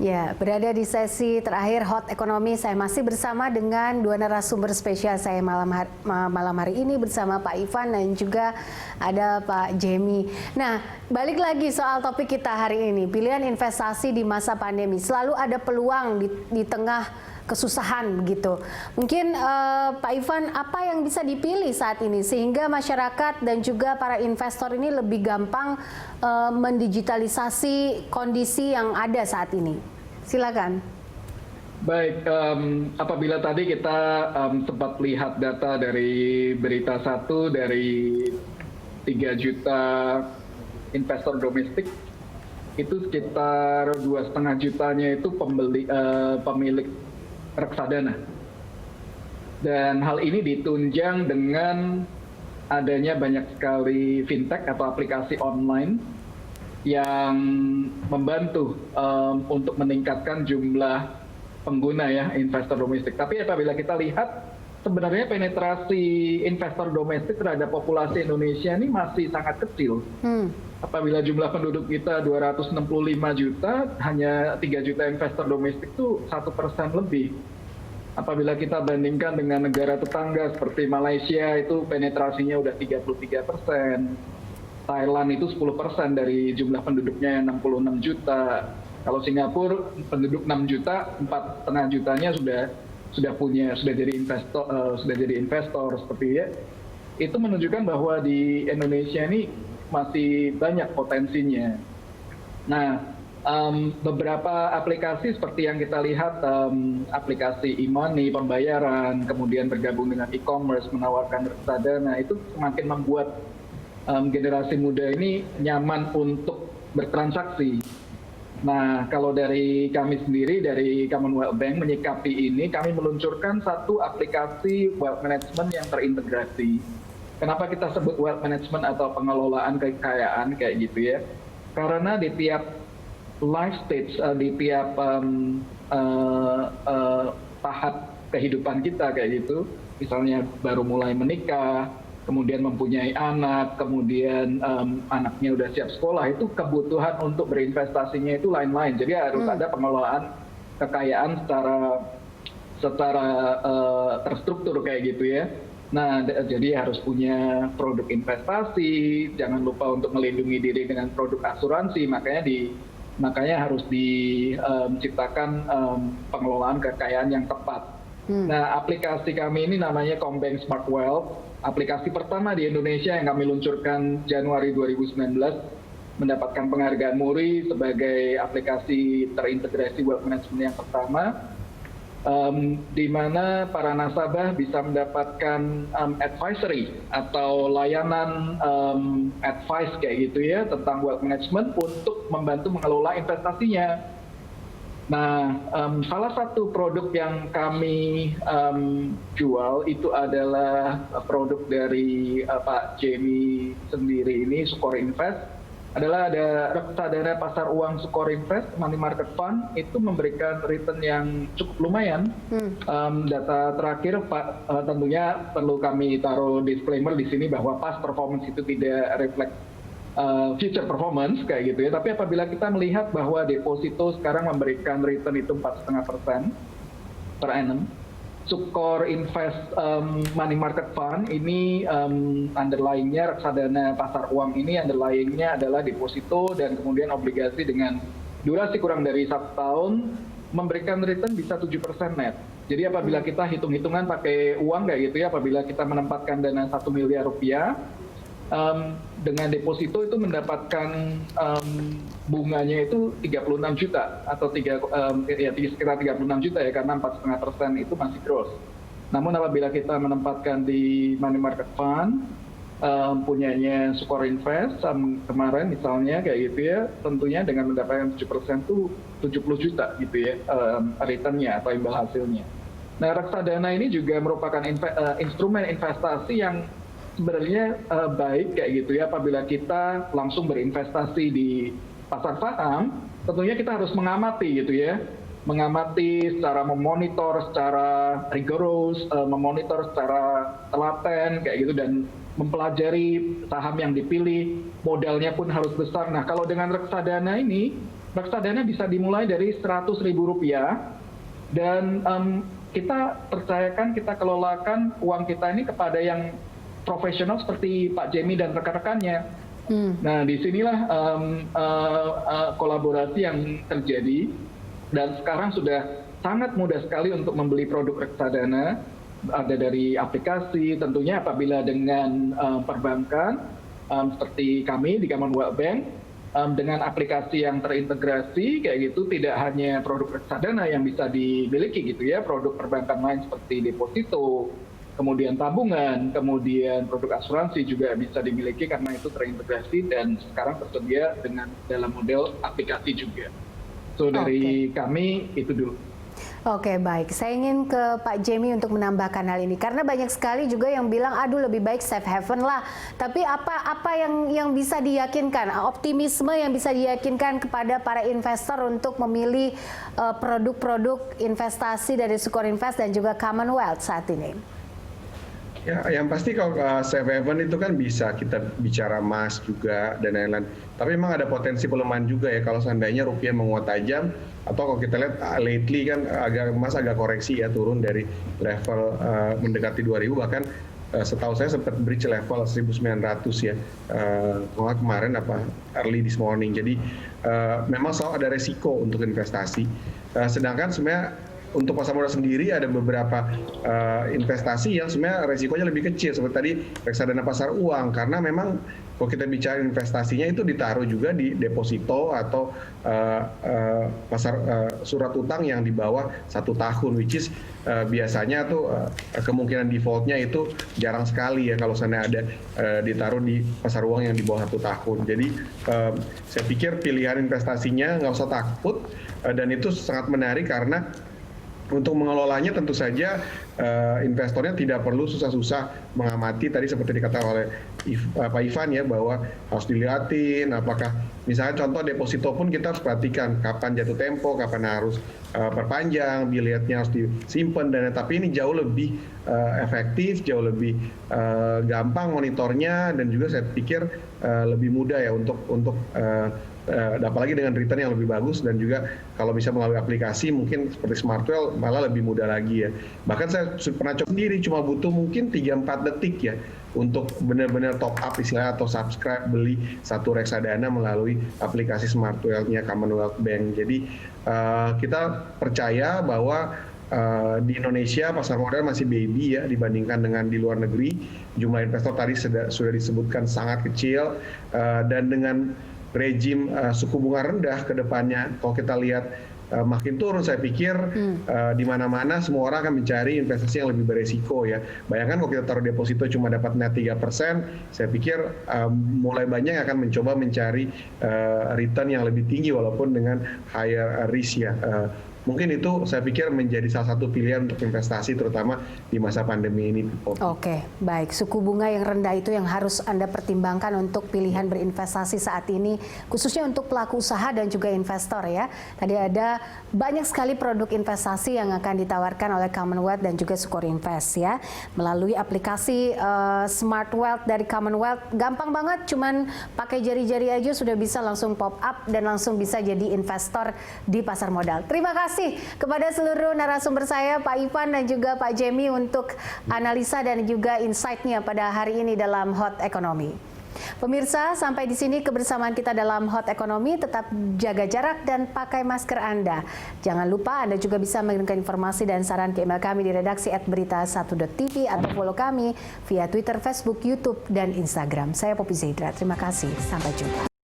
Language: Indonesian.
Ya, berada di sesi terakhir Hot Ekonomi, saya masih bersama dengan dua narasumber spesial saya malam hari ini bersama Pak Ivan dan juga ada Pak Jemi. Nah, balik lagi soal topik kita hari ini, pilihan investasi di masa pandemi. Selalu ada peluang di tengah kesusahan begitu. Mungkin Pak Ivan, apa yang bisa dipilih saat ini sehingga masyarakat dan juga para investor ini lebih gampang mendigitalisasi kondisi yang ada saat ini? Silakan. Baik, apabila tadi kita sempat lihat data dari berita satu dari 3 juta investor domestik, itu sekitar 2,5 jutanya itu pemilik reksadana. Dan hal ini ditunjang dengan adanya banyak sekali fintech atau aplikasi online yang membantu untuk meningkatkan jumlah pengguna ya investor domestik. Tapi apabila kita lihat sebenarnya penetrasi investor domestik terhadap populasi Indonesia ini masih sangat kecil. Apabila jumlah penduduk kita 265 juta, hanya 3 juta investor domestik itu 1% lebih. Apabila kita bandingkan dengan negara tetangga seperti Malaysia, itu penetrasinya udah 33%. Thailand itu 10% dari jumlah penduduknya yang 66 juta. Kalau Singapura penduduk 6 juta, 4,5 jutanya sudah jadi investor seperti ya. Itu menunjukkan bahwa di Indonesia ini masih banyak potensinya. Nah, beberapa aplikasi seperti yang kita lihat, aplikasi e-money, pembayaran, kemudian bergabung dengan e-commerce, menawarkan reksadana, itu semakin membuat generasi muda ini nyaman untuk bertransaksi. Nah, kalau dari kami sendiri, dari Commonwealth Bank menyikapi ini, kami meluncurkan satu aplikasi wealth management yang terintegrasi. Kenapa kita sebut wealth management atau pengelolaan kekayaan kayak gitu ya? Karena di tiap life stage, di tiap tahap kehidupan kita kayak gitu, misalnya baru mulai menikah, kemudian mempunyai anak, kemudian anaknya udah siap sekolah, itu kebutuhan untuk berinvestasinya itu lain-lain. Jadi harus ada pengelolaan kekayaan secara terstruktur kayak gitu ya. Nah, jadi harus punya produk investasi, jangan lupa untuk melindungi diri dengan produk asuransi, makanya harus diciptakan pengelolaan kekayaan yang tepat. Nah, aplikasi kami ini namanya Combank Smart Wealth, aplikasi pertama di Indonesia yang kami luncurkan Januari 2019, mendapatkan penghargaan MURI sebagai aplikasi terintegrasi wealth management yang pertama, di mana para nasabah bisa mendapatkan advisory atau layanan advice kayak gitu ya tentang wealth management untuk membantu mengelola investasinya. Nah, salah satu produk yang kami jual itu adalah produk dari Pak Jemi sendiri ini, Sukor Invest. Adalah ada reksadana pasar uang Sukor Invest, money market fund, itu memberikan return yang cukup lumayan. Data terakhir, Pak, tentunya perlu kami taruh disclaimer di sini bahwa past performance itu tidak reflect future performance kayak gitu ya. Tapi apabila kita melihat bahwa deposito sekarang memberikan return itu 4,5% per annum, Sukor Invest Money Market Fund ini underlying-nya reksadana pasar uang ini underlying-nya adalah deposito dan kemudian obligasi dengan durasi kurang dari 1 tahun memberikan return bisa 7% net. Jadi apabila kita hitung-hitungan pakai uang kayak gitu ya, apabila kita menempatkan dana 1 miliar rupiah dengan deposito itu mendapatkan bunganya itu 36 juta atau sekitar 36 juta ya, karena 4,5% itu masih gross. Namun apabila kita menempatkan di money market fund punyanya Sukor Invest kemarin misalnya kayak gitu ya, tentunya dengan mendapatkan 7% itu 70 juta gitu ya returnnya atau imbal hasilnya. Nah, reksadana ini juga merupakan instrumen investasi yang sebenarnya baik kayak gitu ya. Apabila kita langsung berinvestasi di pasar saham, tentunya kita harus mengamati gitu ya, mengamati, secara memonitor, secara rigorous, memonitor secara telaten kayak gitu, dan mempelajari saham yang dipilih, modalnya pun harus besar. Nah, kalau dengan reksadana ini, reksadana bisa dimulai dari Rp100.000 dan kita percayakan, kita kelolakan uang kita ini kepada yang profesional seperti Pak Jamie dan rekan-rekannya. Nah, disinilah kolaborasi yang terjadi. Dan sekarang sudah sangat mudah sekali untuk membeli produk reksadana, ada dari aplikasi tentunya apabila dengan perbankan seperti kami di Commonwealth Bank, dengan aplikasi yang terintegrasi kayak gitu, tidak hanya produk reksadana yang bisa dimiliki gitu ya, produk perbankan lain seperti deposito, kemudian tabungan, kemudian produk asuransi juga bisa dimiliki karena itu terintegrasi dan sekarang tersedia dengan dalam model aplikasi juga. So dari kami itu dulu. Oke, baik. Saya ingin ke Pak Jamie untuk menambahkan hal ini karena banyak sekali juga yang bilang, aduh lebih baik safe haven lah. Tapi apa yang bisa diyakinkan, optimisme yang bisa diyakinkan kepada para investor untuk memilih produk-produk investasi dari Sukor Invest dan juga Commonwealth saat ini? Ya, yang pasti kalau safe haven itu kan bisa kita bicara emas juga dan lain-lain. Tapi memang ada potensi pelemahan juga ya kalau seandainya rupiah menguat tajam, atau kalau kita lihat lately kan emas agak koreksi ya, turun dari level mendekati 2.000, bahkan setahu saya sempat breach level 1.900 ya kemarin early this morning. Jadi memang selalu ada resiko untuk investasi. Sedangkan sebenarnya untuk pasar modal sendiri ada beberapa investasi yang sebenarnya resikonya lebih kecil, seperti tadi reksadana pasar uang, karena memang kalau kita bicara investasinya itu ditaruh juga di deposito atau surat utang yang di bawah 1 tahun, which is biasanya tuh kemungkinan defaultnya itu jarang sekali ya kalau sana ada ditaruh di pasar uang yang di bawah 1 tahun. Jadi saya pikir pilihan investasinya nggak usah takut, dan itu sangat menarik karena untuk mengelolanya tentu saja investornya tidak perlu susah-susah mengamati tadi seperti dikatakan oleh Pak Ivan ya, bahwa harus dilihatin apakah misalnya contoh deposito pun kita harus perhatikan kapan jatuh tempo, kapan harus perpanjang, bilietnya harus disimpan, dan tapi ini jauh lebih efektif, jauh lebih gampang monitornya, dan juga saya pikir lebih mudah ya untuk apalagi dengan return yang lebih bagus, dan juga kalau bisa melalui aplikasi mungkin seperti Smartwell malah lebih mudah lagi ya. Bahkan saya pernah coba sendiri, cuma butuh mungkin 3-4 detik ya untuk benar-benar top up istilahnya atau subscribe beli satu reksadana melalui aplikasi Smartwell-nya Commonwealth Bank. Jadi kita percaya bahwa di Indonesia pasar modal masih baby ya dibandingkan dengan di luar negeri. Jumlah investor tadi sudah disebutkan sangat kecil, dan dengan rejim suku bunga rendah ke depannya, kalau kita lihat makin turun, saya pikir di mana-mana semua orang akan mencari investasi yang lebih beresiko ya. Bayangkan kalau kita taruh deposito cuma dapat net 3%, saya pikir mulai banyak yang akan mencoba mencari return yang lebih tinggi walaupun dengan higher risk ya. Mungkin itu saya pikir menjadi salah satu pilihan untuk investasi terutama di masa pandemi ini. Oke, baik. Suku bunga yang rendah itu yang harus Anda pertimbangkan untuk pilihan berinvestasi saat ini, khususnya untuk pelaku usaha dan juga investor ya. Tadi ada banyak sekali produk investasi yang akan ditawarkan oleh Commonwealth dan juga Sukor Invest ya. Melalui aplikasi Smart Wealth dari Commonwealth, gampang banget, cuman pakai jari-jari aja sudah bisa langsung pop up dan langsung bisa jadi investor di pasar modal. Terima kasih kepada seluruh narasumber saya, Pak Ivan dan juga Pak Jamie, untuk analisa dan juga insight-nya pada hari ini dalam Hot Economy. Pemirsa, sampai di sini kebersamaan kita dalam Hot Economy. Tetap jaga jarak dan pakai masker Anda. Jangan lupa Anda juga bisa mengirimkan informasi dan saran ke email kami di redaksi @berita1.tv atau follow kami via Twitter, Facebook, YouTube, dan Instagram. Saya Poppy Zaidra. Terima kasih. Sampai jumpa.